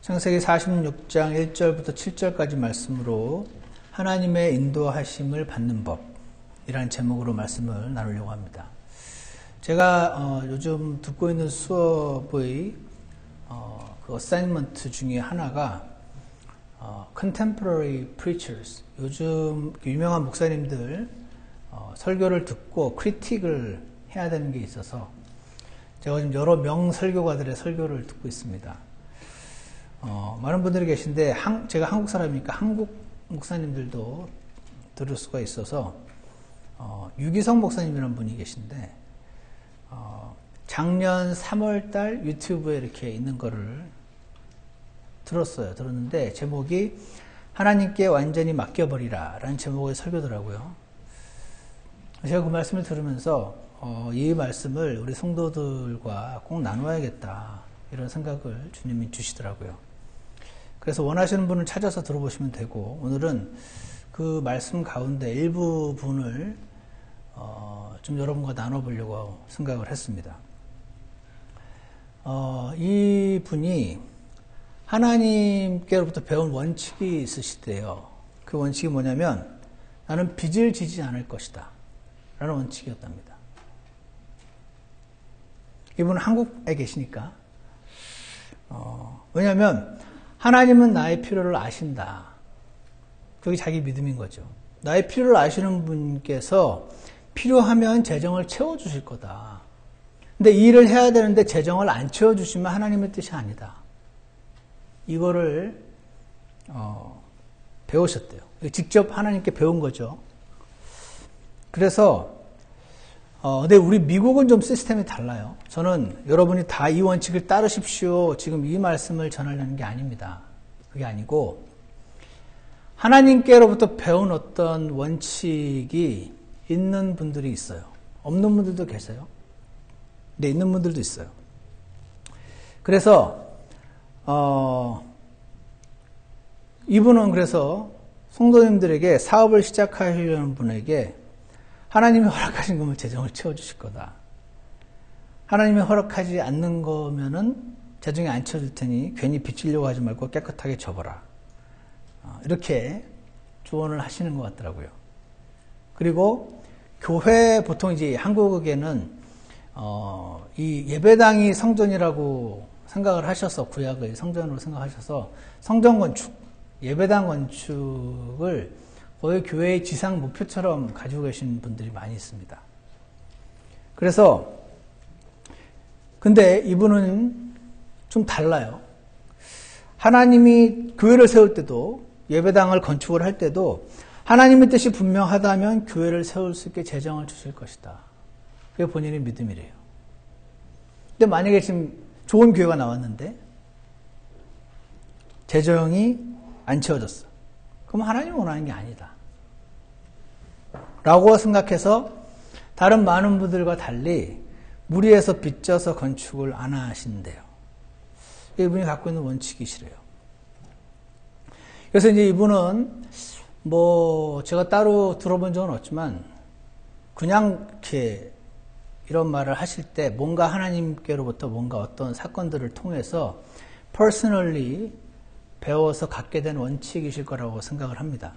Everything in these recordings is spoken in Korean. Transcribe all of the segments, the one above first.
창세기 46장 1절부터 7절까지 말씀으로 하나님의 인도하심을 받는 법이라는 제목으로 말씀을 나누려고 합니다. 제가 요즘 듣고 있는 수업의 그 어사인먼트 중에 하나가 Contemporary Preachers, 요즘 유명한 목사님들 설교를 듣고 크리틱을 해야 되는 게 있어서 제가 지금 여러 명설교가들의 설교를 듣고 있습니다. 많은 분들이 계신데 제가 한국 사람이니까 한국 목사님들도 들을 수가 있어서 유기성 목사님이라는 분이 계신데 작년 3월달 유튜브에 이렇게 있는 거를 들었는데 제목이 하나님께 완전히 맡겨버리라 라는 제목의 설교더라고요. 제가 그 말씀을 들으면서 이 말씀을 우리 성도들과 꼭 나눠야겠다 이런 생각을 주님이 주시더라고요. 그래서 원하시는 분을 찾아서 들어보시면 되고, 오늘은 그 말씀 가운데 일부분을 좀 여러분과 나눠보려고 생각을 했습니다. 이 분이 하나님께로부터 배운 원칙이 있으시대요. 그 원칙이 뭐냐면 나는 빚을 지지 않을 것이다 라는 원칙이었답니다. 이분은 한국에 계시니까 왜냐하면 하나님은 나의 필요를 아신다. 그게 자기 믿음인 거죠. 나의 필요를 아시는 분께서 필요하면 재정을 채워주실 거다. 근데 이 일을 해야 되는데 재정을 안 채워주시면 하나님의 뜻이 아니다. 이거를 배우셨대요. 직접 하나님께 배운 거죠. 그래서 근데 우리 미국은 좀 시스템이 달라요. 저는 여러분이 다 이 원칙을 따르십시오. 지금 이 말씀을 전하려는 게 아닙니다. 그게 아니고 하나님께로부터 배운 어떤 원칙이 있는 분들이 있어요. 없는 분들도 계세요. 근데 있는 분들도 있어요. 그래서 이분은 그래서 성도님들에게 사업을 시작하려는 분에게 하나님이 허락하신 거면 재정을 채워주실 거다. 하나님이 허락하지 않는 거면은 재정이 안 채워줄 테니 괜히 빚지려고 하지 말고 깨끗하게 접어라. 이렇게 조언을 하시는 것 같더라고요. 그리고 교회 보통 이제 한국에는 이 예배당이 성전이라고 생각을 하셔서 구약의 성전으로 생각하셔서 성전 건축, 예배당 건축을 거의 교회의 지상 목표처럼 가지고 계신 분들이 많이 있습니다. 그래서 근데 이분은 좀 달라요. 하나님이 교회를 세울 때도 예배당을 건축을 할 때도 하나님의 뜻이 분명하다면 교회를 세울 수 있게 재정을 주실 것이다. 그게 본인의 믿음이래요. 근데 만약에 지금 좋은 교회가 나왔는데 재정이 안 채워졌어. 그럼 하나님이 원하는 게 아니다 라고 생각해서 다른 많은 분들과 달리 무리해서 빚져서 건축을 안 하신대요. 이분이 갖고 있는 원칙이시래요. 그래서 이제 이분은 제가 따로 들어본 적은 없지만 그냥 이렇게 이런 말을 하실 때 뭔가 하나님께로부터 뭔가 어떤 사건들을 통해서 personally 배워서 갖게 된 원칙이실 거라고 생각을 합니다.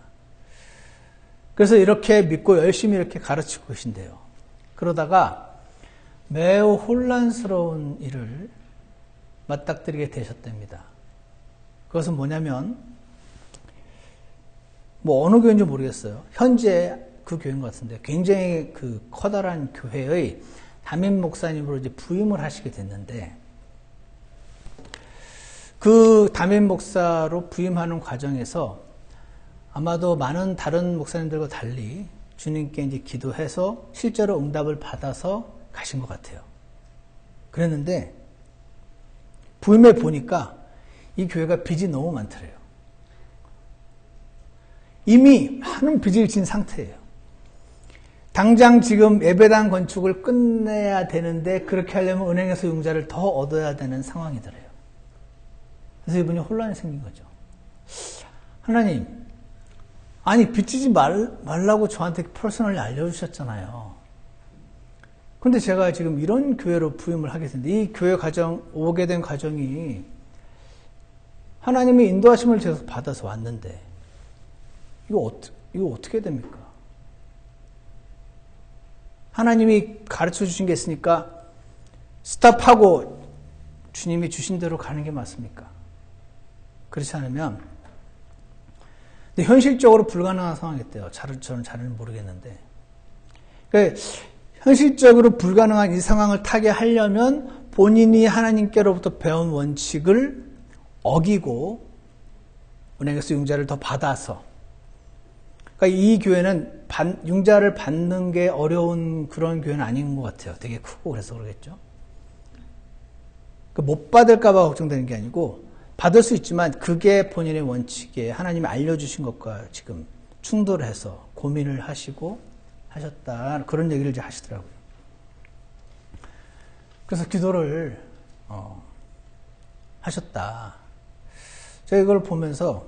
그래서 이렇게 믿고 열심히 이렇게 가르치고 계신데요. 그러다가 매우 혼란스러운 일을 맞닥뜨리게 되셨답니다. 그것은 뭐냐면 어느 교회인지 모르겠어요. 현재 그 교회인 것 같은데 굉장히 그 커다란 교회의 담임 목사님으로 이제 부임을 하시게 됐는데 그 담임 목사로 부임하는 과정에서 아마도 많은 다른 목사님들과 달리 주님께 이제 기도해서 실제로 응답을 받아서 가신 것 같아요. 그랬는데 부임해 보니까 이 교회가 빚이 너무 많더래요. 이미 많은 빚을 진 상태예요. 당장 지금 예배당 건축을 끝내야 되는데 그렇게 하려면 은행에서 융자를 더 얻어야 되는 상황이더래요. 그래서 이분이 혼란이 생긴 거죠. 하나님, 아니 빚지지 말라고 저한테 퍼스널리 알려주셨잖아요. 그런데 제가 지금 이런 교회로 부임을 하게 됐는데 이 교회 오게 된 과정이 하나님의 인도하심을 계속 받아서 왔는데 이거 어떻게 됩니까? 하나님이 가르쳐 주신 게 있으니까 스탑하고 주님이 주신 대로 가는 게 맞습니까? 그렇지 않으면 근데 현실적으로 불가능한 상황이었대요. 저는 잘은 모르겠는데 그러니까 현실적으로 불가능한 이 상황을 타게 하려면 본인이 하나님께로부터 배운 원칙을 어기고 은행에서 융자를 더 받아서 그러니까 이 교회는 융자를 받는 게 어려운 그런 교회는 아닌 것 같아요. 되게 크고 그래서 그러겠죠. 못 받을까 봐 걱정되는 게 아니고 받을 수 있지만 그게 본인의 원칙에 하나님이 알려주신 것과 지금 충돌해서 고민을 하시고 하셨다. 그런 얘기를 이제 하시더라고요. 그래서 기도를 하셨다. 제가 이걸 보면서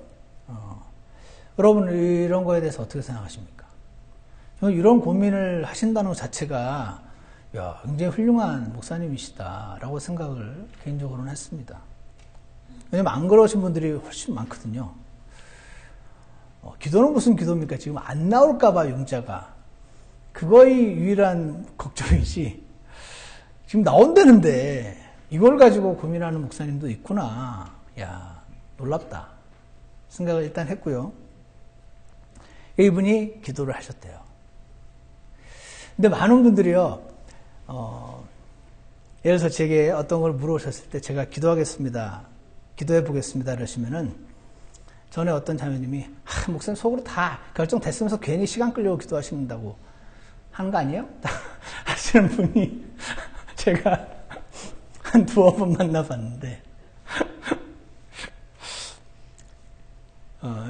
여러분 이런 거에 대해서 어떻게 생각하십니까? 저는 이런 고민을 하신다는 것 자체가 굉장히 훌륭한 목사님이시다라고 생각을 개인적으로는 했습니다. 왜냐면 안 그러신 분들이 훨씬 많거든요. 기도는 무슨 기도입니까? 지금 안 나올까봐 융자가. 그거의 유일한 걱정이지. 지금 나온다는데 이걸 가지고 고민하는 목사님도 있구나. 놀랍다. 생각을 일단 했고요. 이분이 기도를 하셨대요. 근데 많은 분들이요, 예를 들어서 제게 어떤 걸 물어보셨을 때 제가 기도하겠습니다. 기도해 보겠습니다. 그러시면은 전에 어떤 자매님이 목사님 속으로 다 결정됐으면서 괜히 시간 끌려고 기도하신다고 하는 거 아니에요? 하시는 분이 제가 한 두어 번 만나봤는데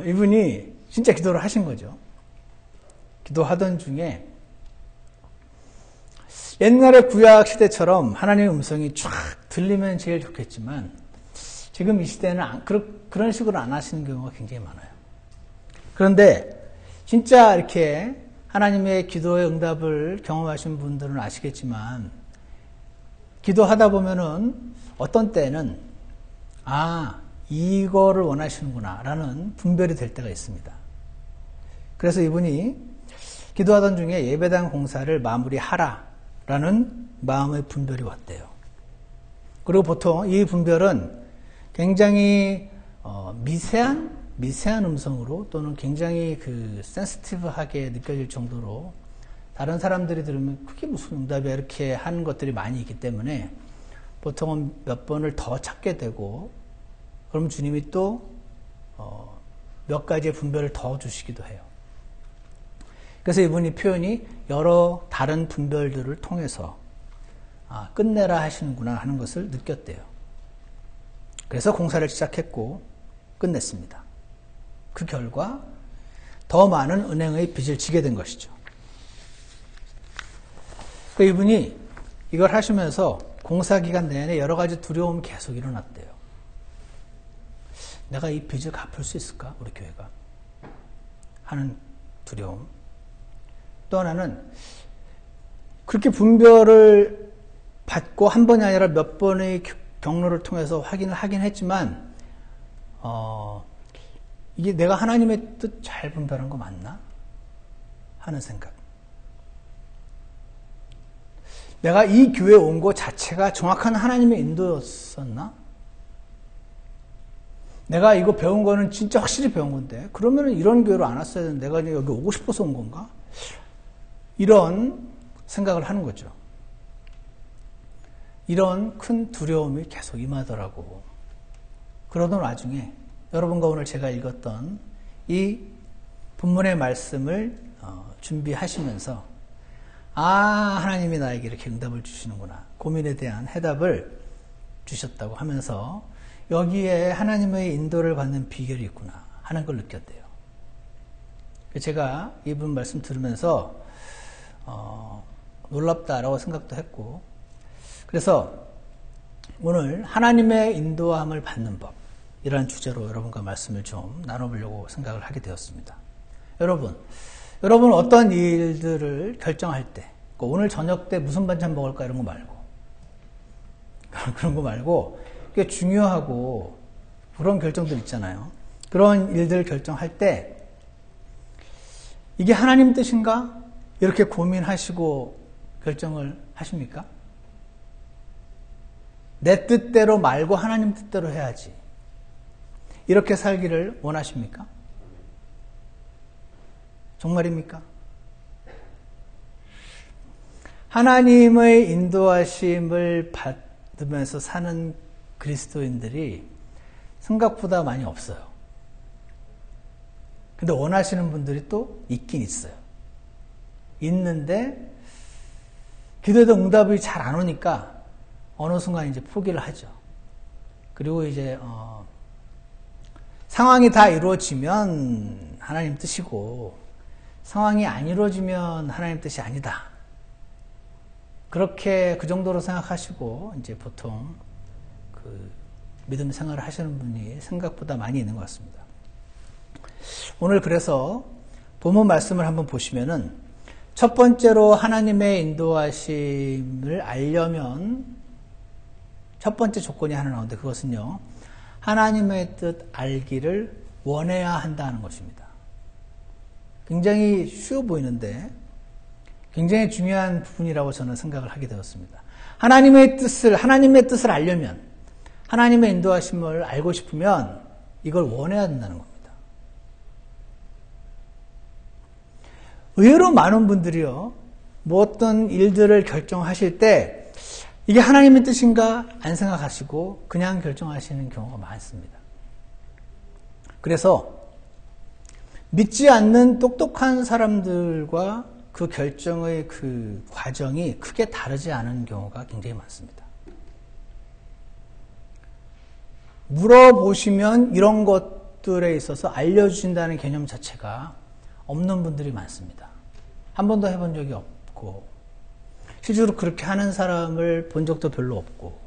이분이 진짜 기도를 하신 거죠. 기도하던 중에 옛날에 구약 시대처럼 하나님의 음성이 쫙 들리면 제일 좋겠지만 지금 이 시대는 그런 식으로 안 하시는 경우가 굉장히 많아요. 그런데 진짜 이렇게 하나님의 기도의 응답을 경험하신 분들은 아시겠지만 기도하다 보면은 어떤 때는 이거를 원하시는구나 라는 분별이 될 때가 있습니다. 그래서 이분이 기도하던 중에 예배당 공사를 마무리하라 라는 마음의 분별이 왔대요. 그리고 보통 이 분별은 굉장히 미세한 음성으로 또는 굉장히 센시티브하게 느껴질 정도로 다른 사람들이 들으면 그게 무슨 응답이야 이렇게 하는 것들이 많이 있기 때문에 보통은 몇 번을 더 찾게 되고 그럼 주님이 또 몇 가지의 분별을 더 주시기도 해요. 그래서 이분이 표현이 여러 다른 분별들을 통해서 끝내라 하시는구나 하는 것을 느꼈대요. 그래서 공사를 시작했고 끝냈습니다. 그 결과 더 많은 은행의 빚을 지게 된 것이죠. 이분이 이걸 하시면서 공사 기간 내내 여러 가지 두려움이 계속 일어났대요. 내가 이 빚을 갚을 수 있을까? 우리 교회가 하는 두려움. 또 하나는 그렇게 분별을 받고 한 번이 아니라 몇 번의 경로를 통해서 확인을 하긴 했지만 이게 내가 하나님의 뜻 잘 분별한 거 맞나? 하는 생각. 내가 이 교회에 온 것 자체가 정확한 하나님의 인도였었나? 내가 이거 배운 거는 진짜 확실히 배운 건데 그러면 이런 교회로 안 왔어야 되는데 내가 여기 오고 싶어서 온 건가? 이런 생각을 하는 거죠. 이런 큰 두려움이 계속 임하더라고. 그러던 와중에 여러분과 오늘 제가 읽었던 이 본문의 말씀을 준비하시면서 하나님이 나에게 이렇게 응답을 주시는구나. 고민에 대한 해답을 주셨다고 하면서 여기에 하나님의 인도를 받는 비결이 있구나 하는 걸 느꼈대요. 제가 이분 말씀 들으면서 놀랍다라고 생각도 했고 그래서 오늘 하나님의 인도함을 받는 법 이런 주제로 여러분과 말씀을 좀 나눠보려고 생각을 하게 되었습니다. 여러분 어떤 일들을 결정할 때 오늘 저녁 때 무슨 반찬 먹을까 이런 거 말고 그런 거 말고 꽤 중요하고 그런 결정들 있잖아요. 그런 일들을 결정할 때 이게 하나님 뜻인가? 이렇게 고민하시고 결정을 하십니까? 내 뜻대로 말고 하나님 뜻대로 해야지. 이렇게 살기를 원하십니까? 정말입니까? 하나님의 인도하심을 받으면서 사는 그리스도인들이 생각보다 많이 없어요. 근데 원하시는 분들이 또 있긴 있어요. 있는데 기도에도 응답이 잘 안 오니까 어느 순간 이제 포기를 하죠. 그리고 이제 상황이 다 이루어지면 하나님 뜻이고 상황이 안 이루어지면 하나님 뜻이 아니다. 그렇게 그 정도로 생각하시고 이제 보통 그 믿음 생활을 하시는 분이 생각보다 많이 있는 것 같습니다. 오늘 그래서 본문 말씀을 한번 보시면은 첫 번째로 하나님의 인도하심을 알려면 첫 번째 조건이 하나 나오는데 그것은요. 하나님의 뜻 알기를 원해야 한다는 것입니다. 굉장히 쉬워 보이는데 굉장히 중요한 부분이라고 저는 생각을 하게 되었습니다. 하나님의 뜻을 알려면 하나님의 인도하심을 알고 싶으면 이걸 원해야 된다는 겁니다. 의외로 많은 분들이요, 뭐 어떤 일들을 결정하실 때 이게 하나님의 뜻인가 안 생각하시고 그냥 결정하시는 경우가 많습니다. 그래서 믿지 않는 똑똑한 사람들과 그 결정의 그 과정이 크게 다르지 않은 경우가 굉장히 많습니다. 물어보시면 이런 것들에 있어서 알려주신다는 개념 자체가 없는 분들이 많습니다. 한 번도 해본 적이 없고 실제로 그렇게 하는 사람을 본 적도 별로 없고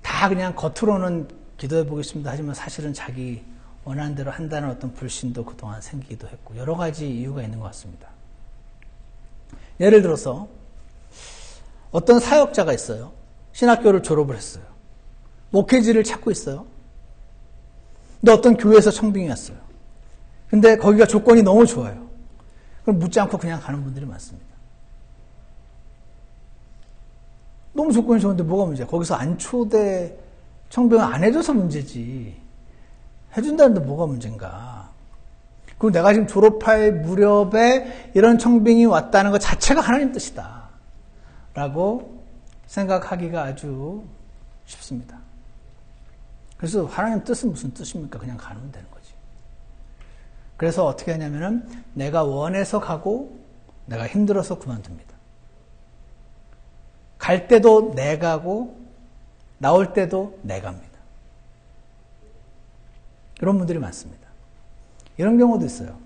다 그냥 겉으로는 기도해 보겠습니다 하지만 사실은 자기 원하는 대로 한다는 어떤 불신도 그동안 생기기도 했고 여러 가지 이유가 있는 것 같습니다. 예를 들어서 어떤 사역자가 있어요. 신학교를 졸업을 했어요. 목회지를 찾고 있어요. 근데 어떤 교회에서 청빙이 왔어요. 근데 거기가 조건이 너무 좋아요. 그럼 묻지 않고 그냥 가는 분들이 많습니다. 너무 조건이 좋은데 뭐가 문제야? 거기서 안 초대 청빙을 안 해줘서 문제지. 해준다는데 뭐가 문제인가? 그리고 내가 지금 졸업할 무렵에 이런 청빙이 왔다는 것 자체가 하나님 뜻이다. 라고 생각하기가 아주 쉽습니다. 그래서 하나님 뜻은 무슨 뜻입니까? 그냥 가면 되는 거지. 그래서 어떻게 하냐면은 내가 원해서 가고 내가 힘들어서 그만둡니다. 갈 때도 내 가고 나올 때도 내 갑니다. 이런 분들이 많습니다. 이런 경우도 있어요.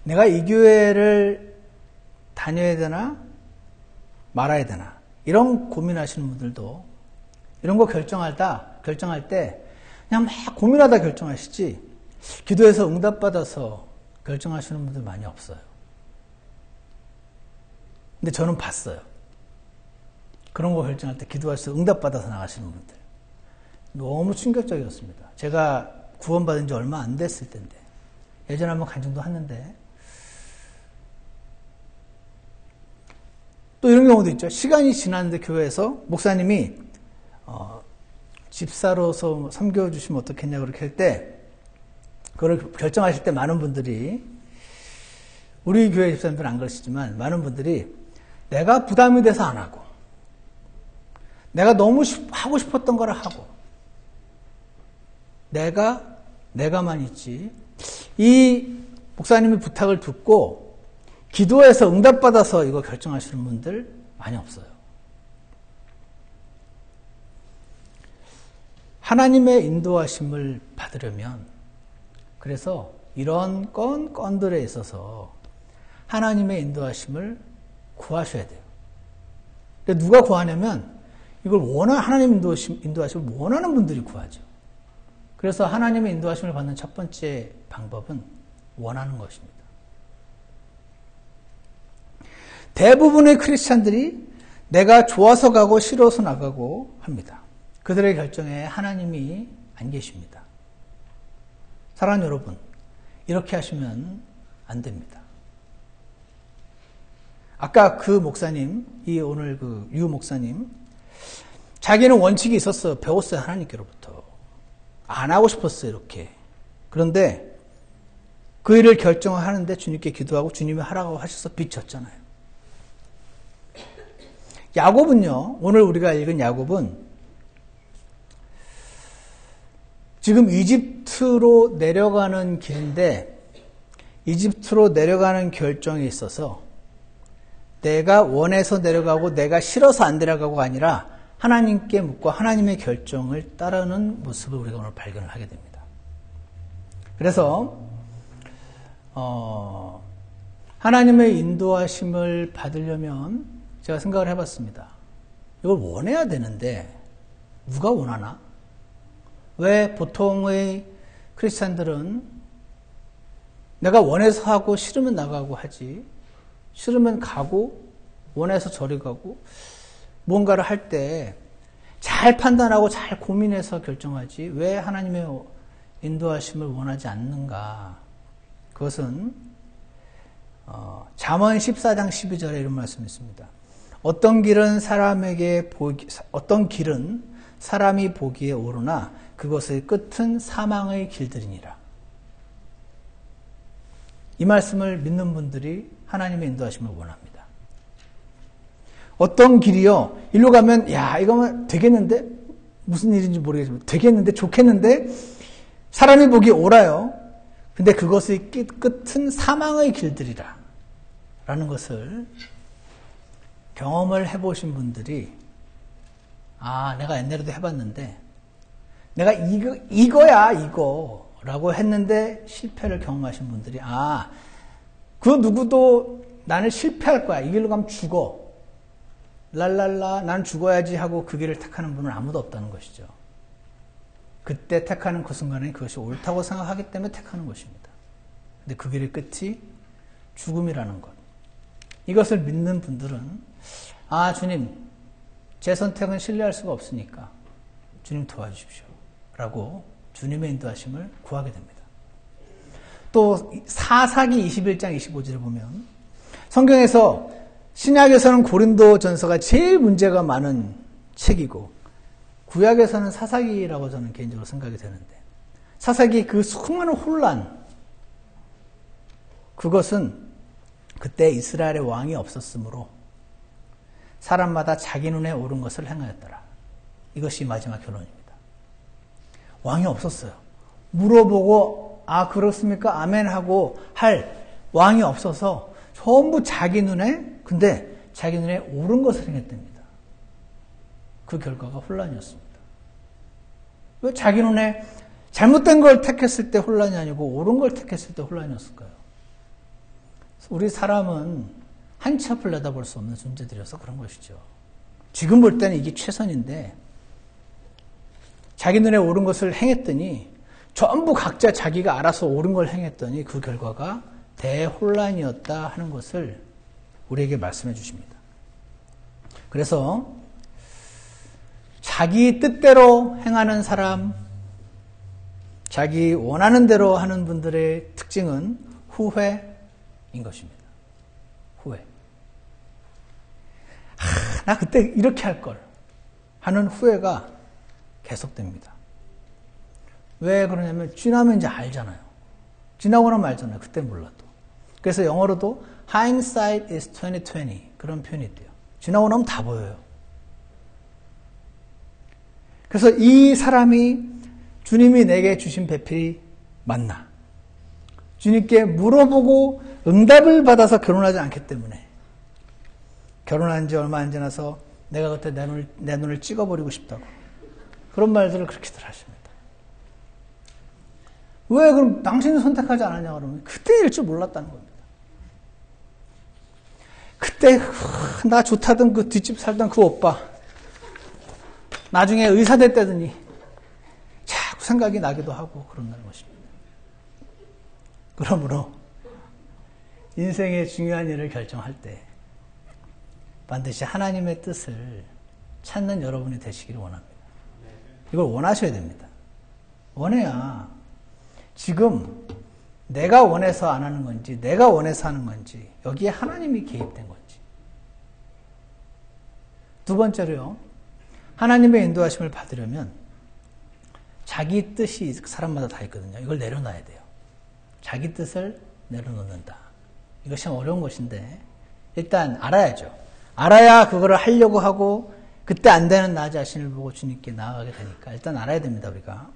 내가 이 교회를 다녀야 되나 말아야 되나 이런 고민하시는 분들도 이런 거 결정할 때 그냥 막 고민하다 결정하시지 기도해서 응답받아서 결정하시는 분들 많이 없어요. 근데 저는 봤어요. 그런 거 결정할 때 기도하셔서 응답받아서 나가시는 분들. 너무 충격적이었습니다. 제가 구원받은 지 얼마 안 됐을 텐데 예전에 한번 간 정도 했는데 또 이런 경우도 있죠. 시간이 지났는데 교회에서 목사님이 집사로서 섬겨주시면 어떻겠냐 그렇게 할 때 그걸 결정하실 때 많은 분들이 우리 교회 집사님들은 안 그러시지만 많은 분들이 내가 부담이 돼서 안 하고 내가 너무 하고 싶었던 걸 하고 내가만 있지 이 목사님의 부탁을 듣고 기도해서 응답받아서 이거 결정하시는 분들 많이 없어요. 하나님의 인도하심을 받으려면 그래서 이런 건들에 있어서 하나님의 인도하심을 구하셔야 돼요. 근데 누가 구하냐면 이걸 하나님 인도하심을 원하는 분들이 구하죠. 그래서 하나님의 인도하심을 받는 첫 번째 방법은 원하는 것입니다. 대부분의 크리스찬들이 내가 좋아서 가고 싫어서 나가고 합니다. 그들의 결정에 하나님이 안 계십니다. 사랑하는 여러분, 이렇게 하시면 안 됩니다. 아까 그 목사님, 오늘 그 유 목사님, 자기는 원칙이 있었어요. 배웠어요. 하나님께로부터. 안 하고 싶었어요. 이렇게. 그런데 그 일을 결정하는데 주님께 기도하고 주님이 하라고 하셔서 비쳤잖아요. 야곱은요, 오늘 우리가 읽은 야곱은 지금 이집트로 내려가는 길인데 이집트로 내려가는 결정에 있어서 내가 원해서 내려가고 내가 싫어서 안 내려가고가 아니라 하나님께 묻고 하나님의 결정을 따르는 모습을 우리가 오늘 발견을 하게 됩니다. 그래서 하나님의 인도하심을 받으려면 제가 생각을 해봤습니다. 이걸 원해야 되는데 누가 원하나? 왜 보통의 크리스찬들은 내가 원해서 하고 싫으면 나가고 하지, 싫으면 가고 원해서 저리 가고 뭔가를 할 때 잘 판단하고 잘 고민해서 결정하지 왜 하나님의 인도하심을 원하지 않는가? 그것은 잠언 14장 12절에 이런 말씀이 있습니다. 어떤 길은 사람이 보기에 옳으나 그것의 끝은 사망의 길들이니라. 이 말씀을 믿는 분들이 하나님의 인도하심을 원합니다. 어떤 길이요, 일로 가면 야 이거면 되겠는데, 무슨 일인지 모르겠지만 되겠는데, 좋겠는데, 사람이 보기에 옳아요. 근데 그것의 끝은 사망의 길들이라 라는 것을 경험을 해보신 분들이 내가 옛날에도 해봤는데 내가 이거야 라고 했는데 실패를 경험하신 분들이 그 누구도 나는 실패할 거야, 이 길로 가면 죽어, 랄랄라 난 죽어야지 하고 그 길을 택하는 분은 아무도 없다는 것이죠. 그때 택하는 그 순간에 그것이 옳다고 생각하기 때문에 택하는 것입니다. 근데 그 길의 끝이 죽음이라는 것, 이것을 믿는 분들은 주님, 제 선택은 신뢰할 수가 없으니까 주님 도와주십시오 라고 주님의 인도하심을 구하게 됩니다. 또 사사기 21장 25절을 보면 성경에서 신약에서는 고린도전서가 제일 문제가 많은 책이고 구약에서는 사사기라고 저는 개인적으로 생각이 되는데, 사사기 그 수많은 혼란, 그것은 그때 이스라엘의 왕이 없었으므로 사람마다 자기 눈에 옳은 것을 행하였더라. 이것이 마지막 결론입니다. 왕이 없었어요. 물어보고 그렇습니까? 아멘 하고 할 왕이 없어서 전부 자기 눈에, 근데 자기 눈에 옳은 것을 행했답니다. 그 결과가 혼란이었습니다. 왜 자기 눈에 잘못된 걸 택했을 때 혼란이 아니고 옳은 걸 택했을 때 혼란이었을까요? 우리 사람은 한치 앞을 내다볼 수 없는 존재들이어서 그런 것이죠. 지금 볼 때는 이게 최선인데 자기 눈에 옳은 것을 행했더니, 전부 각자 자기가 알아서 옳은 걸 행했더니 그 결과가 대혼란이었다 하는 것을 우리에게 말씀해 주십니다. 그래서 자기 뜻대로 행하는 사람, 자기 원하는 대로 하는 분들의 특징은 후회인 것입니다. 후회. 나 그때 이렇게 할 걸 하는 후회가 계속됩니다. 왜 그러냐면 지나면 이제 알잖아요. 지나고 나면 알잖아요. 그때 몰라도. 그래서 영어로도 hindsight is 2020 그런 표현이 있대요. 지나고 나면 다 보여요. 그래서 이 사람이 주님이 내게 주신 배필이 맞나? 주님께 물어보고 응답을 받아서 결혼하지 않기 때문에, 결혼한 지 얼마 안 지나서 내가 그때 내 눈을 찍어버리고 싶다고 그런 말들을 그렇게들 하십니다. 왜 그럼 당신이 선택하지 않았냐 그러면 그때일 줄 몰랐다는 겁니다. 그때 나 좋다던 그 뒷집 살던 그 오빠 나중에 의사 됐다더니 자꾸 생각이 나기도 하고 그런다는 것입니다. 그러므로 인생의 중요한 일을 결정할 때 반드시 하나님의 뜻을 찾는 여러분이 되시기를 원합니다. 이걸 원하셔야 됩니다. 원해야 지금 내가 원해서 안 하는 건지 내가 원해서 하는 건지 여기에 하나님이 개입된 건지. 두 번째로요. 하나님의 인도하심을 받으려면 자기 뜻이 사람마다 다 있거든요. 이걸 내려놔야 돼요. 자기 뜻을 내려놓는다. 이것이 참 어려운 것인데 일단 알아야죠. 알아야 그거를 하려고 하고 그때 안 되는 나 자신을 보고 주님께 나아가게 되니까 일단 알아야 됩니다. 우리가.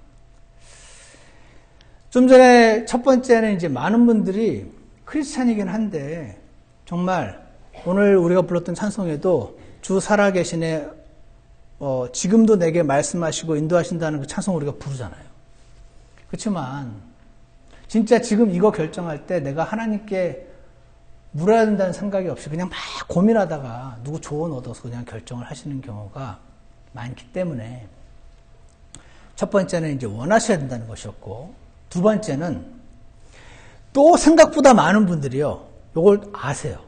좀 전에 첫 번째는 이제 많은 분들이 크리스찬이긴 한데 정말 오늘 우리가 불렀던 찬송에도 주 살아계시네 지금도 내게 말씀하시고 인도하신다는 그 찬송을 우리가 부르잖아요. 그렇지만 진짜 지금 이거 결정할 때 내가 하나님께 물어야 된다는 생각이 없이 그냥 막 고민하다가 누구 조언 얻어서 그냥 결정을 하시는 경우가 많기 때문에 첫 번째는 이제 원하셔야 된다는 것이었고 두 번째는 또 생각보다 많은 분들이요. 이걸 아세요.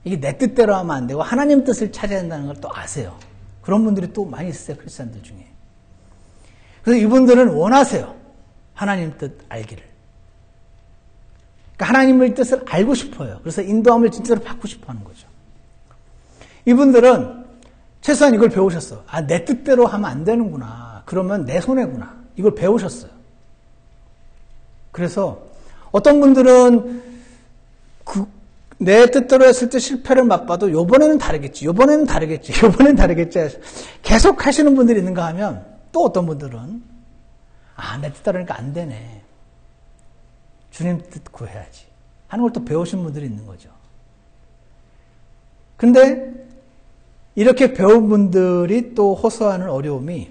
이게 내 뜻대로 하면 안 되고 하나님 뜻을 찾아야 된다는 걸 또 아세요. 그런 분들이 또 많이 있어요. 크리스찬들 중에. 그래서 이분들은 원하세요. 하나님 뜻 알기를. 그러니까 하나님의 뜻을 알고 싶어요. 그래서 인도함을 진짜로 받고 싶어 하는 거죠. 이분들은 최소한 이걸 배우셨어. 아, 내 뜻대로 하면 안 되는구나. 그러면 내 손해구나. 이걸 배우셨어요. 그래서 어떤 분들은 내 뜻대로 했을 때 실패를 맛봐도 요번에는 다르겠지. 계속 하시는 분들이 있는가 하면 또 어떤 분들은 내 뜻대로 하니까 안 되네. 주님 뜻 구해야지 하는 걸 또 배우신 분들이 있는 거죠. 근데 이렇게 배운 분들이 또 호소하는 어려움이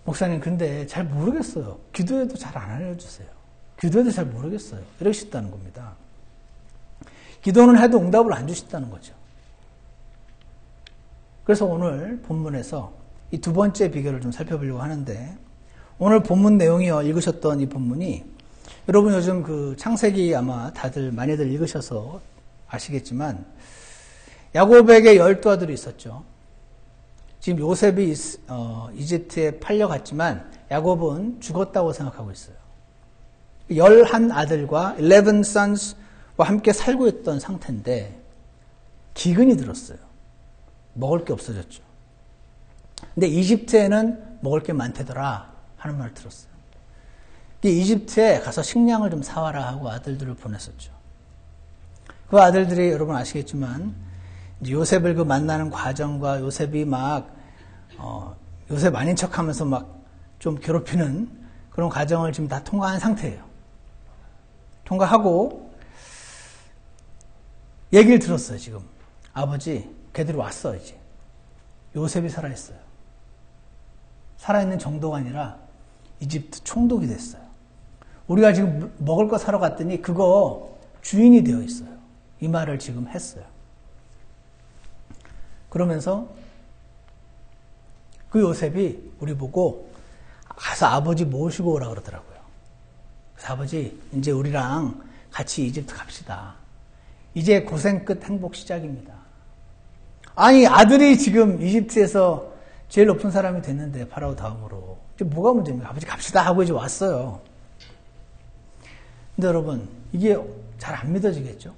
목사님 근데 잘 모르겠어요. 기도해도 잘 안 알려주세요. 기도해도 잘 모르겠어요. 이러셨다는 겁니다. 기도는 해도 응답을 안 주신다는 거죠. 그래서 오늘 본문에서 이 두 번째 비결을 좀 살펴보려고 하는데 오늘 본문 내용이요. 읽으셨던 이 본문이 여러분 요즘 그 창세기 아마 다들 많이들 읽으셔서 아시겠지만 야곱에게 12아들이 있었죠. 지금 요셉이 이집트에 팔려갔지만 야곱은 죽었다고 생각하고 있어요. 11아들과 11 sons와 함께 살고 있던 상태인데 기근이 들었어요. 먹을 게 없어졌죠. 근데 이집트에는 먹을 게 많대더라 하는 말을 들었어요. 이집트에 가서 식량을 좀 사와라 하고 아들들을 보냈었죠. 그 아들들이 여러분 아시겠지만 요셉을 그 만나는 과정과 요셉이 요셉 아닌 척하면서 막 좀 괴롭히는 그런 과정을 지금 다 통과한 상태예요. 통과하고 얘기를 들었어요. 지금 아버지 걔들이 왔어. 이제 요셉이 살아있어요. 살아있는 정도가 아니라 이집트 총독이 됐어요. 우리가 지금 먹을 거 사러 갔더니 그거 주인이 되어 있어요. 이 말을 지금 했어요. 그러면서 그 요셉이 우리 보고 가서 아버지 모시고 오라 그러더라고요. 그래서 아버지 이제 우리랑 같이 이집트 갑시다. 이제 고생 끝 행복 시작입니다. 아니 아들이 지금 이집트에서 제일 높은 사람이 됐는데 파라오 다음으로 이제 뭐가 문제입니까? 아버지 갑시다 하고 이제 왔어요. 근데 여러분 이게 잘 안 믿어지겠죠?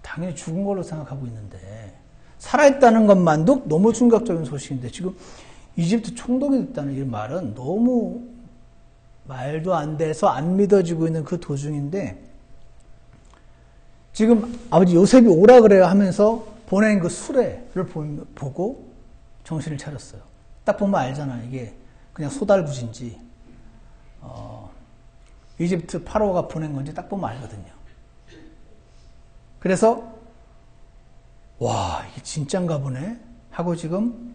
당연히 죽은 걸로 생각하고 있는데 살아있다는 것만도 너무 충격적인 소식인데 지금 이집트 총독이 됐다는 이 말은 너무 말도 안 돼서 안 믿어지고 있는 그 도중인데 지금 아버지 요셉이 오라 그래요 하면서 보낸 그 수레를 보고 정신을 차렸어요. 딱 보면 알잖아요. 이게 그냥 소달구지인지 이집트 파라오가 보낸 건지 딱 보면 알거든요. 그래서 와 이게 진짠가 보네 하고 지금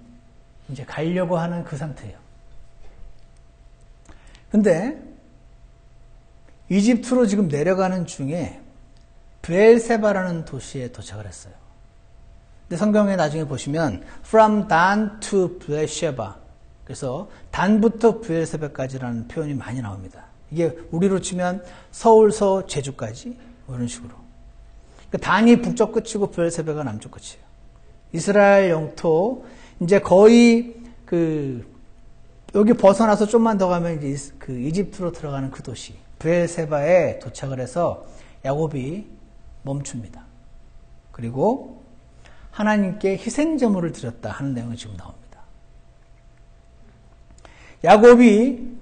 이제 가려고 하는 그 상태예요. 근데 이집트로 지금 내려가는 중에 브엘세바라는 도시에 도착을 했어요. 근데 성경에 나중에 보시면 from Dan to Beersheba 그래서 단부터 브엘세바까지라는 표현이 많이 나옵니다. 이게 우리로 치면 서울서 제주까지 이런 식으로. 그러니까 단이 북쪽 끝이고 브엘세바가 남쪽 끝이에요. 이스라엘 영토 이제 거의 그 여기 벗어나서 좀만 더 가면 이제 그 이집트로 들어가는 그 도시 브엘세바에 도착을 해서 야곱이 멈춥니다. 그리고 하나님께 희생제물을 드렸다 하는 내용이 지금 나옵니다. 야곱이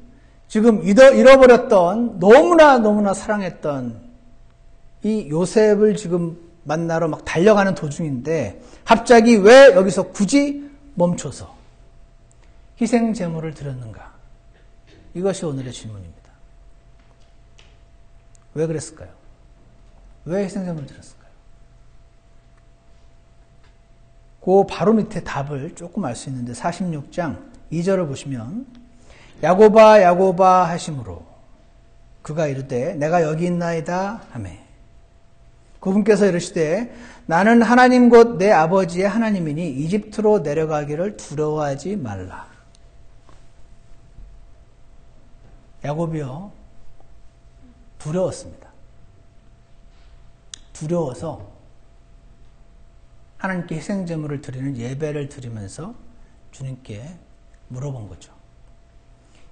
지금 잃어버렸던 너무나 사랑했던 이 요셉을 지금 만나러 막 달려가는 도중인데 갑자기 왜 여기서 굳이 멈춰서 희생제물을 드렸는가? 이것이 오늘의 질문입니다. 왜 그랬을까요? 왜 희생제물을 드렸을까요? 그 바로 밑에 답을 조금 알 수 있는데 46장 2절을 보시면 야곱아 야곱아 하심으로 그가 이르되 내가 여기 있나이다 하매 그분께서 이르시되 나는 하나님 곧 내 아버지의 하나님이니 이집트로 내려가기를 두려워하지 말라. 야곱이요 두려웠습니다. 두려워서 하나님께 희생제물을 드리는 예배를 드리면서 주님께 물어본 거죠.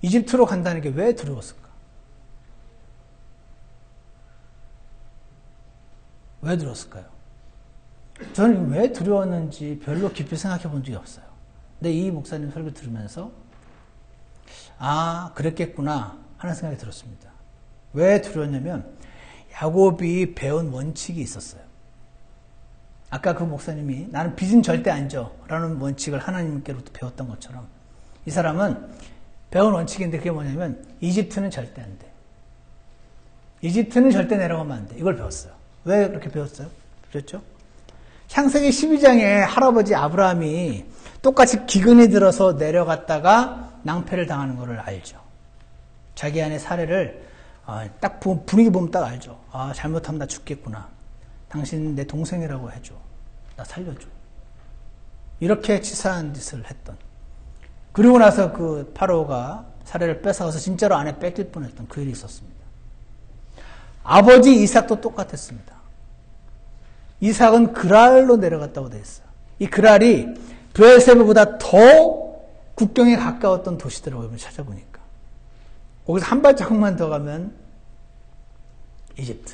이집트로 간다는 게 왜 두려웠을까? 왜 두려웠을까요? 저는 왜 두려웠는지 별로 깊이 생각해 본 적이 없어요. 근데 이 목사님 설교 들으면서 아 그랬겠구나 하는 생각이 들었습니다. 왜 두려웠냐면 야곱이 배운 원칙이 있었어요. 아까 그 목사님이 나는 빚은 절대 안 져 라는 원칙을 하나님께로부터 배웠던 것처럼 이 사람은 배운 원칙인데 그게 뭐냐면 이집트는 절대 안 돼. 이집트는 절대 내려가면 안 돼. 이걸 배웠어요. 왜 그렇게 배웠어요? 그랬죠? 창세기 12장에 할아버지 아브라함이 똑같이 기근이 들어서 내려갔다가 낭패를 당하는 것을 알죠. 자기 안에 사례를 딱 분위기 보면 딱 알죠. 아 잘못하면 나 죽겠구나. 당신 내 동생이라고 해줘. 나 살려줘. 이렇게 치사한 짓을 했던. 그리고 나서 그 파로가 사례를 뺏어가서 진짜로 아내 뺏길 뻔했던 그 일이 있었습니다. 아버지 이삭도 똑같았습니다. 이삭은 그랄로 내려갔다고 되어 있어요. 이 그랄이 브엘세바보다 더 국경에 가까웠던 도시더라고요. 찾아보니까. 거기서 한 발자국만 더 가면 이집트.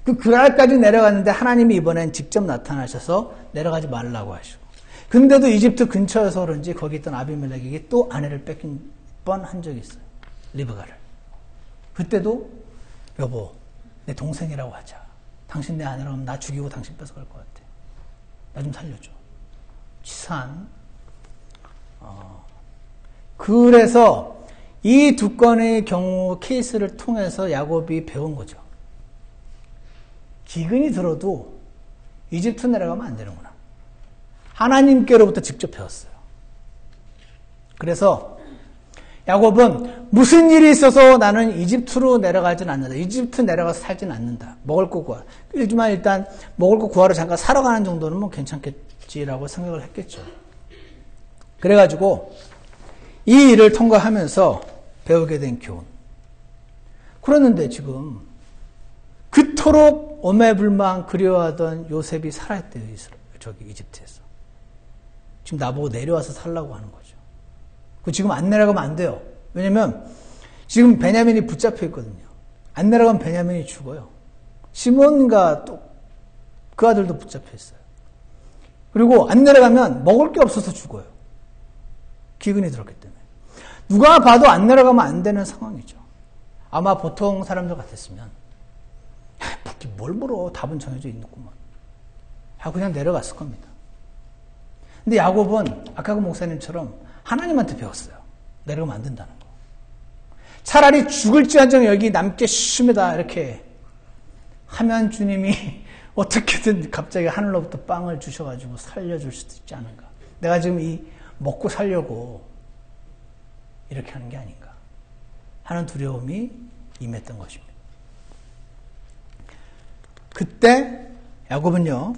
그 그랄까지 내려갔는데 하나님이 이번엔 직접 나타나셔서 내려가지 말라고 하시고. 근데도 이집트 근처여서 그런지 거기 있던 아비멜렉에게 또 아내를 뺏긴 뻔한 적이 있어요. 리브가를. 그때도 여보 내 동생이라고 하자. 당신 내 아내라고 하면 나 죽이고 당신 뺏어갈 것 같아. 나 좀 살려줘. 치사한. 그래서 이 두 건의 경우 케이스를 통해서 야곱이 배운 거죠. 기근이 들어도 이집트 내려가면 안 되는구나. 하나님께로부터 직접 배웠어요. 그래서 야곱은 무슨 일이 있어서 나는 이집트로 내려가진 않는다. 이집트 내려가서 살진 않는다. 먹을 거 구하. 일단 먹을 거 구하러 잠깐 사러 가는 정도는 뭐 괜찮겠지라고 생각을 했겠죠. 그래가지고 이 일을 통과하면서 배우게 된 교훈. 그랬는데 지금 그토록 오매불망 그리워하던 요셉이 살아있대요. 저기 이집트에서. 지금 나보고 내려와서 살라고 하는 거죠. 그 지금 안 내려가면 안 돼요. 왜냐면 지금 베냐민이 붙잡혀 있거든요. 안 내려가면 베냐민이 죽어요. 시몬과 또 그 아들도 붙잡혀 있어요. 그리고 안 내려가면 먹을 게 없어서 죽어요. 기근이 들었기 때문에. 누가 봐도 안 내려가면 안 되는 상황이죠. 아마 보통 사람들 같았으면 뭘 물어 답은 정해져 있는구만 하고 그냥 내려갔을 겁니다. 근데 야곱은 아까 그 목사님처럼 하나님한테 배웠어요. 내려가면 안 된다는 거. 차라리 죽을지언정 여기 남게 심하다 이렇게 하면 주님이 어떻게든 갑자기 하늘로부터 빵을 주셔가지고 살려줄 수도 있지 않은가. 내가 지금 이 먹고 살려고 이렇게 하는 게 아닌가 하는 두려움이 임했던 것입니다. 그때 야곱은요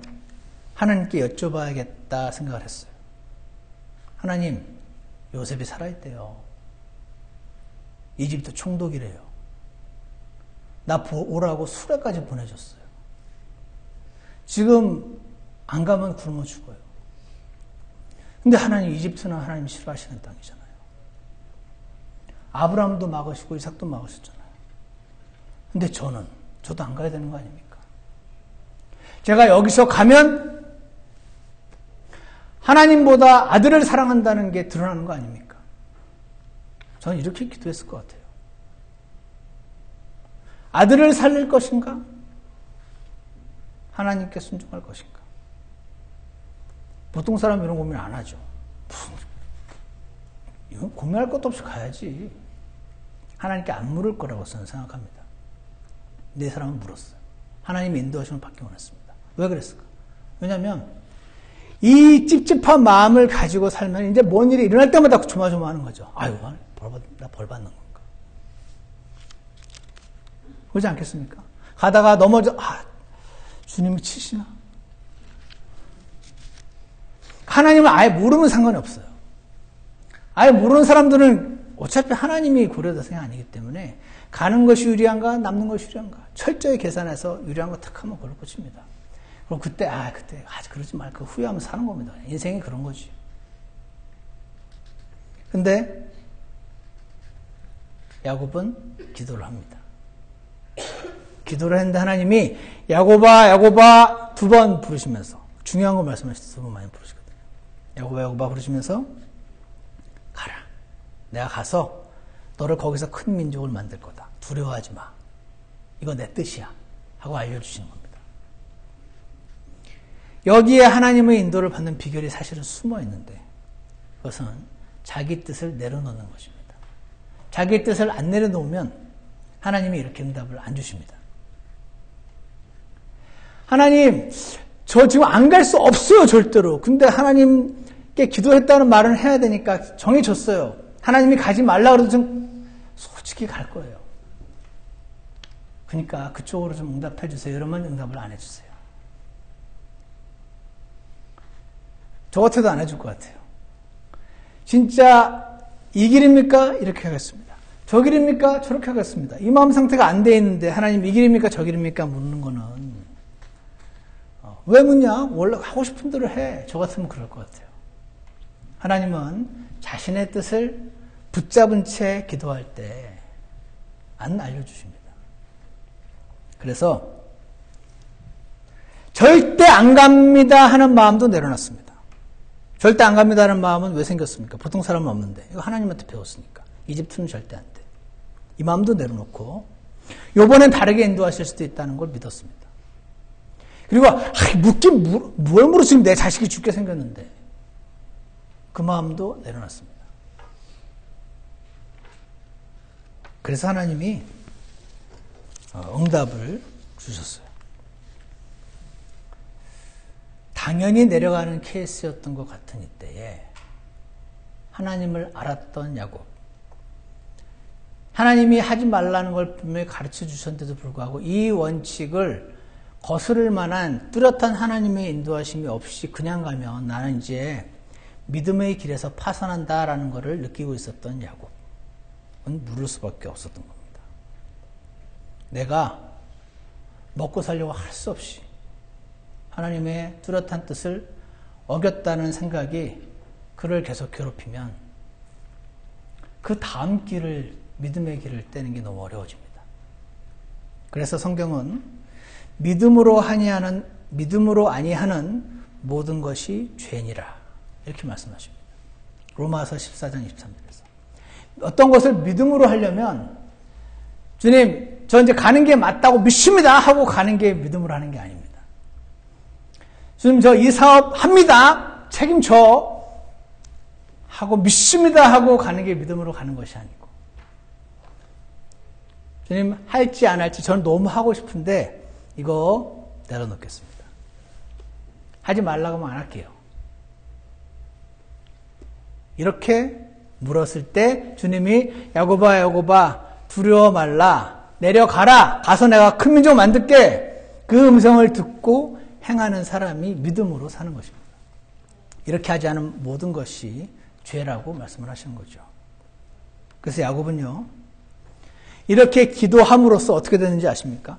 하나님께 여쭤봐야겠다 생각을 했어요. 하나님, 요셉이 살아있대요. 이집트 총독이래요. 나 오라고 수레까지 보내줬어요. 지금 안 가면 굶어 죽어요. 근데 하나님, 이집트는 하나님 싫어하시는 땅이잖아요. 아브라함도 막으시고 이삭도 막으셨잖아요. 근데 저도 안 가야 되는 거 아닙니까? 제가 여기서 가면 하나님보다 아들을 사랑한다는 게 드러나는 거 아닙니까? 저는 이렇게 기도했을 것 같아요. 아들을 살릴 것인가? 하나님께 순종할 것인가? 보통 사람 이런 고민 안 하죠. 이건 고민할 것도 없이 가야지. 하나님께 안 물을 거라고 저는 생각합니다. 네 사람은 물었어요. 하나님의 인도하심을 받기 원했습니다. 왜 그랬을까? 왜냐하면 이 찝찝한 마음을 가지고 살면 이제 뭔 일이 일어날 때마다 조마조마하는 거죠. 아유, 나 벌 받는 건가? 그러지 않겠습니까? 가다가 넘어져, 주님이 치시나? 하나님을 아예 모르면 상관이 없어요. 아예 모르는 사람들은 어차피 하나님이 고려된 생각이 아니기 때문에 가는 것이 유리한가 남는 것이 유리한가 철저히 계산해서 유리한 거 탁 하면 그걸 꽂힙니다. 그럼 그때 그러지 말고 후회하면 사는 겁니다. 인생이 그런 거지. 근데 야곱은 기도를 합니다. 기도를 했는데 하나님이 야곱아 두 번 부르시면서 중요한 거 말씀하시죠. 두 번 많이 부르시거든요. 야곱아 부르시면서 가라. 내가 가서 너를 거기서 큰 민족을 만들 거다. 두려워하지 마. 이거 내 뜻이야. 하고 알려주시는 겁니다. 여기에 하나님의 인도를 받는 비결이 사실은 숨어 있는데 그것은 자기 뜻을 내려놓는 것입니다. 자기 뜻을 안 내려놓으면 하나님이 이렇게 응답을 안 주십니다. 하나님, 저 지금 안 갈 수 없어요, 절대로. 근데 하나님께 기도했다는 말은 해야 되니까 정해졌어요. 하나님이 가지 말라 그래도 좀 솔직히 갈 거예요. 그러니까 그쪽으로 좀 응답해 주세요. 이러면 응답을 안 해주세요. 저 같아도 안 해줄 것 같아요. 진짜 이 길입니까? 이렇게 하겠습니다. 저 길입니까? 저렇게 하겠습니다. 이 마음 상태가 안 돼 있는데 하나님 이 길입니까? 저 길입니까? 묻는 거는 왜 묻냐? 원래 하고 싶은 대로 해. 저 같으면 그럴 것 같아요. 하나님은 자신의 뜻을 붙잡은 채 기도할 때 안 알려주십니다. 그래서 절대 안 갑니다 하는 마음도 내려놨습니다. 절대 안 갑니다 하는 마음은 왜 생겼습니까? 보통 사람은 없는데 이거 하나님한테 배웠으니까. 이집트는 절대 안 돼. 이 마음도 내려놓고 이번엔 다르게 인도하실 수도 있다는 걸 믿었습니다. 그리고 뭘 물으시면 내 자식이 죽게 생겼는데 그 마음도 내려놨습니다. 그래서 하나님이 응답을 주셨어요. 당연히 내려가는 케이스였던 것 같은 이때에 하나님을 알았던 야곱, 하나님이 하지 말라는 걸 분명히 가르쳐 주셨는데도 불구하고 이 원칙을 거스를 만한 뚜렷한 하나님의 인도하심이 없이 그냥 가면 나는 이제 믿음의 길에서 파산한다라는 것을 느끼고 있었던 야곱은 물을 수밖에 없었던 겁니다. 내가 먹고 살려고 할 수 없이 하나님의 뚜렷한 뜻을 어겼다는 생각이 그를 계속 괴롭히면 그 다음 길을, 믿음의 길을 떼는 게 너무 어려워집니다. 그래서 성경은 믿음으로 아니하는 모든 것이 죄니라 이렇게 말씀하십니다. 로마서 14장 23절에서 어떤 것을 믿음으로 하려면 주님 저 이제 가는 게 맞다고 믿습니다 하고 가는 게 믿음으로 하는 게 아닙니다. 주님 저 이 사업 합니다 책임져 하고 믿습니다 하고 가는 게 믿음으로 가는 것이 아니고 주님 할지 안 할지 저는 너무 하고 싶은데 이거 내려놓겠습니다. 하지 말라고 하면 안 할게요. 이렇게 물었을 때 주님이 야곱아 두려워 말라 내려가라 가서 내가 큰 민족 만들게 그 음성을 듣고 행하는 사람이 믿음으로 사는 것입니다. 이렇게 하지 않은 모든 것이 죄라고 말씀을 하시는 거죠. 그래서 야곱은요 이렇게 기도함으로써 어떻게 되는지 아십니까?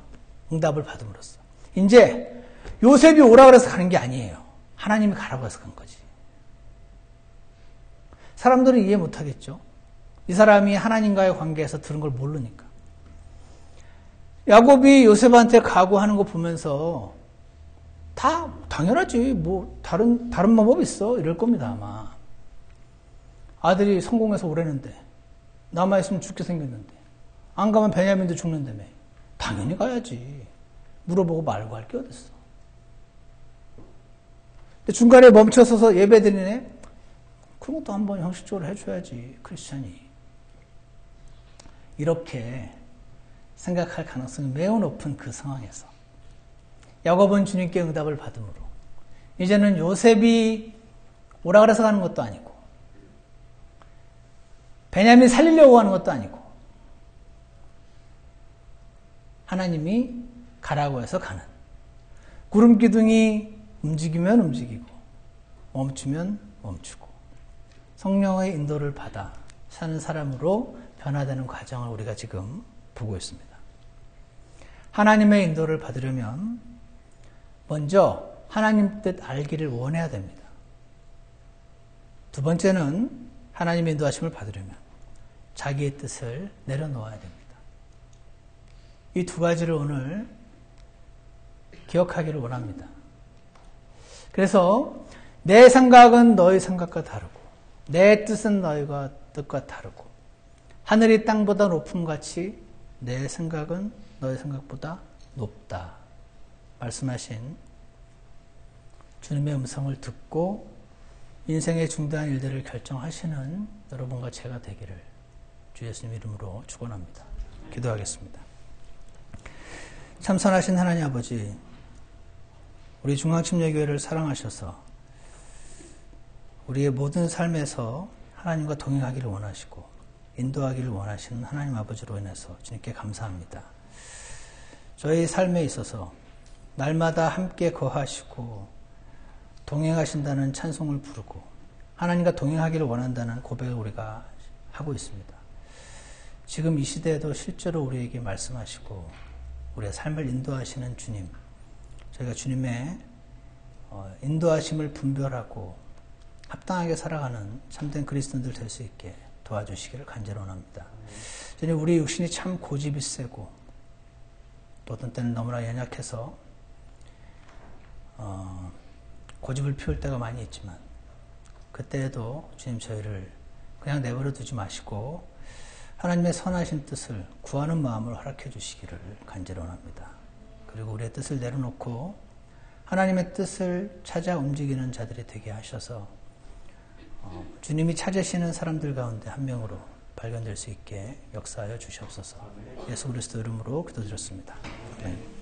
응답을 받음으로써 이제 요셉이 오라 그래서 가는 게 아니에요. 하나님이 가라고 해서 간 거지. 사람들은 이해 못하겠죠. 이 사람이 하나님과의 관계에서 들은 걸 모르니까. 야곱이 요셉한테 각오하는 거 보면서 다 당연하지. 뭐 다른 방법이 있어. 이럴 겁니다, 아마. 아들이 성공해서 오래는데 남아있으면 죽게 생겼는데 안 가면 베냐민도 죽는다며. 당연히 가야지. 물어보고 말고 할 게 어딨어. 근데 중간에 멈춰서서 예배드리네? 그런 것도 한번 형식적으로 해줘야지, 크리스찬이. 이렇게 생각할 가능성이 매우 높은 그 상황에서 야곱은 주님께 응답을 받음으로 이제는 요셉이 오라 그래서 가는 것도 아니고 베냐민 살리려고 하는 것도 아니고 하나님이 가라고 해서 가는, 구름 기둥이 움직이면 움직이고 멈추면 멈추고 성령의 인도를 받아 사는 사람으로 변화되는 과정을 우리가 지금 보고 있습니다. 하나님의 인도를 받으려면 먼저 하나님 뜻 알기를 원해야 됩니다. 두 번째는 하나님의 인도하심을 받으려면 자기의 뜻을 내려놓아야 됩니다. 이 두 가지를 오늘 기억하기를 원합니다. 그래서 내 생각은 너희 생각과 다르고 내 뜻은 너희가 뜻과 다르고 하늘이 땅보다 높음같이 내 생각은 너희 생각보다 높다 말씀하신 주님의 음성을 듣고 인생의 중대한 일들을 결정하시는 여러분과 제가 되기를 주 예수님 이름으로 축원합니다. 기도하겠습니다. 참 선하신 하나님 아버지, 우리 중앙침례교회를 사랑하셔서 우리의 모든 삶에서 하나님과 동행하기를 원하시고 인도하기를 원하시는 하나님 아버지로 인해서 주님께 감사합니다. 저희 삶에 있어서 날마다 함께 거하시고 동행하신다는 찬송을 부르고 하나님과 동행하기를 원한다는 고백을 우리가 하고 있습니다. 지금 이 시대에도 실제로 우리에게 말씀하시고 우리의 삶을 인도하시는 주님, 저희가 주님의 인도하심을 분별하고 합당하게 살아가는 참된 그리스도인들 될 수 있게 도와주시기를 간절히 원합니다. 주님, 우리 육신이 참 고집이 세고 또 어떤 때는 너무나 연약해서 고집을 피울 때가 많이 있지만 그때에도 주님 저희를 그냥 내버려 두지 마시고 하나님의 선하신 뜻을 구하는 마음을 허락해 주시기를 간절히 원합니다. 그리고 우리의 뜻을 내려놓고 하나님의 뜻을 찾아 움직이는 자들이 되게 하셔서 주님이 찾으시는 사람들 가운데 한 명으로 발견될 수 있게 역사하여 주시옵소서. 예수 그리스도 이름으로 기도드렸습니다. 아멘.